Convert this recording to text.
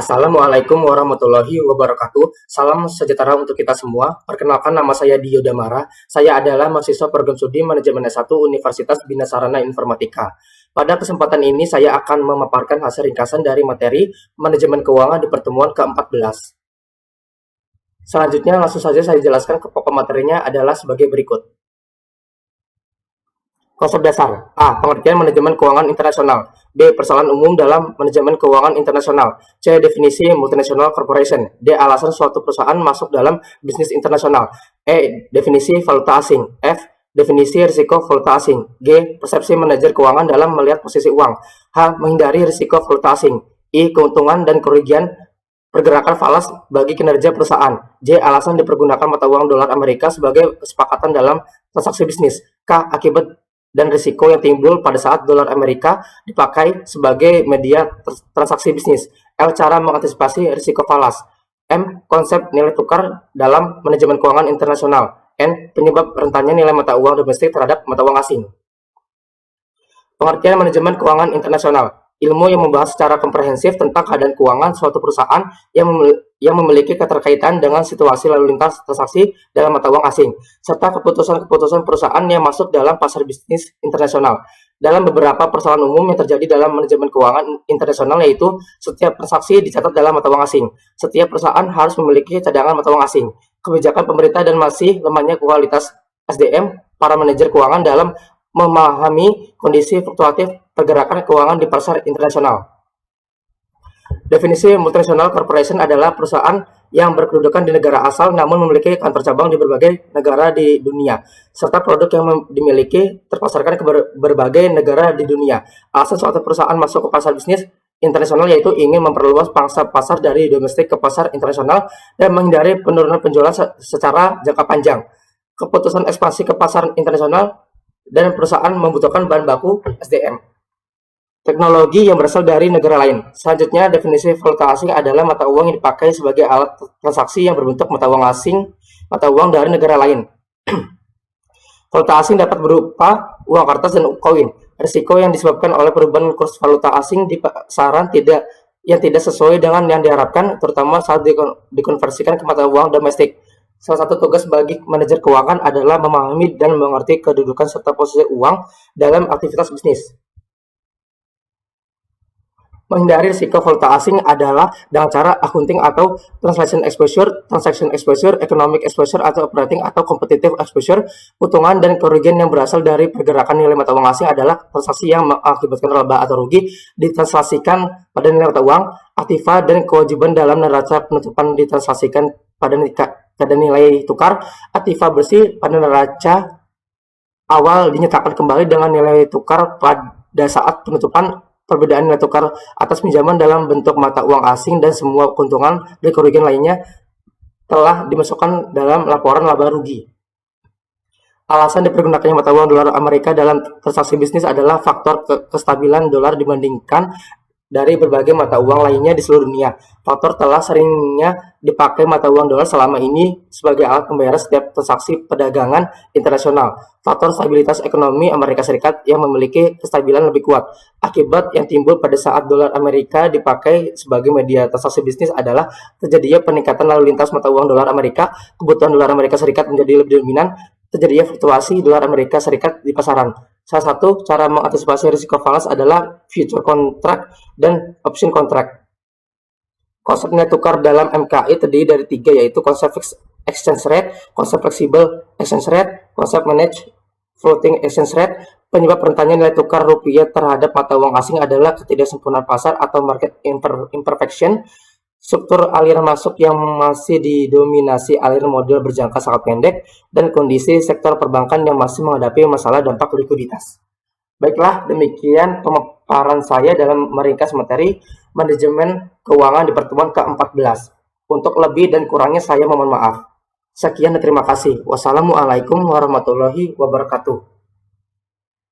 Assalamualaikum warahmatullahi wabarakatuh. Salam sejahtera untuk kita semua. Perkenalkan, nama saya Dio Damara. Saya adalah mahasiswa program studi Manajemen S1 Universitas Bina Sarana Informatika. Pada kesempatan ini saya akan memaparkan hasil ringkasan dari materi Manajemen Keuangan di pertemuan ke-14. Selanjutnya langsung saja saya jelaskan ke pokok materinya adalah sebagai berikut. Konsep dasar. A. Pengertian manajemen keuangan internasional. B. Persoalan umum dalam manajemen keuangan internasional. C. Definisi multinational corporation. D. Alasan suatu perusahaan masuk dalam bisnis internasional. E. Definisi valuta asing. F. Definisi risiko valuta asing. G. Persepsi manajer keuangan dalam melihat posisi uang. H. Menghindari risiko valuta asing. I. Keuntungan dan kerugian pergerakan falas bagi kinerja perusahaan. J. Alasan dipergunakan mata uang dolar Amerika sebagai kesepakatan dalam transaksi bisnis. K. Akibat dan risiko yang timbul pada saat dolar Amerika dipakai sebagai media transaksi bisnis. L. Cara mengantisipasi risiko falas. M. Konsep nilai tukar dalam manajemen keuangan internasional. N. Penyebab rentannya nilai mata uang domestik terhadap mata uang asing. Pengertian manajemen keuangan internasional. Ilmu yang membahas secara komprehensif tentang keadaan keuangan suatu perusahaan yang memiliki keterkaitan dengan situasi lalu lintas transaksi dalam mata uang asing, serta keputusan-keputusan perusahaan yang masuk dalam pasar bisnis internasional. Dalam beberapa persoalan umum yang terjadi dalam manajemen keuangan internasional, yaitu setiap transaksi dicatat dalam mata uang asing, setiap perusahaan harus memiliki cadangan mata uang asing, kebijakan pemerintah dan masih lemahnya kualitas SDM para manajer keuangan dalam memahami kondisi fluktuatif pergerakan keuangan di pasar internasional. Definisi multinational corporation adalah perusahaan yang berkedudukan di negara asal namun memiliki kantor cabang di berbagai negara di dunia, serta produk yang dimiliki terpasarkan ke berbagai negara di dunia. Alasan suatu perusahaan masuk ke pasar bisnis internasional yaitu ingin memperluas pangsa pasar dari domestik ke pasar internasional dan menghindari penurunan penjualan secara jangka panjang. Keputusan ekspansi ke pasar internasional dan perusahaan membutuhkan bahan baku SDM. Teknologi yang berasal dari negara lain. Selanjutnya, definisi valuta asing adalah mata uang yang dipakai sebagai alat transaksi yang berbentuk mata uang asing, mata uang dari negara lain. Valuta asing dapat berupa uang kertas dan koin. Risiko yang disebabkan oleh perubahan kurs valuta asing di pasaran yang tidak sesuai dengan yang diharapkan, terutama saat dikonversikan ke mata uang domestik. Salah satu tugas bagi manajer keuangan adalah memahami dan mengerti kedudukan serta posisi uang dalam aktivitas bisnis. Menghindari risiko valuta asing adalah dengan cara accounting atau transaction exposure, economic exposure atau operating atau competitive exposure. Keuntungan dan kerugian yang berasal dari pergerakan nilai mata uang asing adalah transaksi yang mengakibatkan laba atau rugi ditranslasikan pada nilai mata uang, aktiva dan kewajiban dalam neraca penutupan ditranslasikan pada nilai tukar, aktiva bersih pada neraca awal dinyatakan kembali dengan nilai tukar pada saat penutupan. Perbedaan nilai tukar atas pinjaman dalam bentuk mata uang asing dan semua keuntungan dan kerugian lainnya telah dimasukkan dalam laporan laba rugi. Alasan dipergunakannya mata uang dolar Amerika dalam transaksi bisnis adalah faktor kestabilan dolar dibandingkan dari berbagai mata uang lainnya di seluruh dunia. Faktor telah seringnya dipakai mata uang dolar selama ini sebagai alat pembayaran setiap transaksi perdagangan internasional. Faktor stabilitas ekonomi Amerika Serikat yang memiliki kestabilan lebih kuat. Akibat yang timbul pada saat dolar Amerika dipakai sebagai media transaksi bisnis adalah terjadinya peningkatan lalu lintas mata uang dolar Amerika, kebutuhan dolar Amerika Serikat menjadi lebih dominan, terjadinya fluktuasi dolar Amerika Serikat di pasaran. Salah satu cara mengantisipasi risiko falas adalah future contract dan option contract. Konsep nilai tukar dalam MKI terdiri dari 3, yaitu konsep fixed exchange rate, konsep flexible exchange rate, konsep managed floating exchange rate. Penyebab rentannya nilai tukar rupiah terhadap mata uang asing adalah ketidaksempurnaan pasar atau market imperfection, struktur aliran masuk yang masih didominasi aliran modal berjangka sangat pendek, dan kondisi sektor perbankan yang masih menghadapi masalah dampak likuiditas. Baiklah, demikian pemaparan saya dalam meringkas materi manajemen keuangan di pertemuan ke-14. Untuk lebih dan kurangnya saya mohon maaf. Sekian dan terima kasih. Wassalamualaikum warahmatullahi wabarakatuh.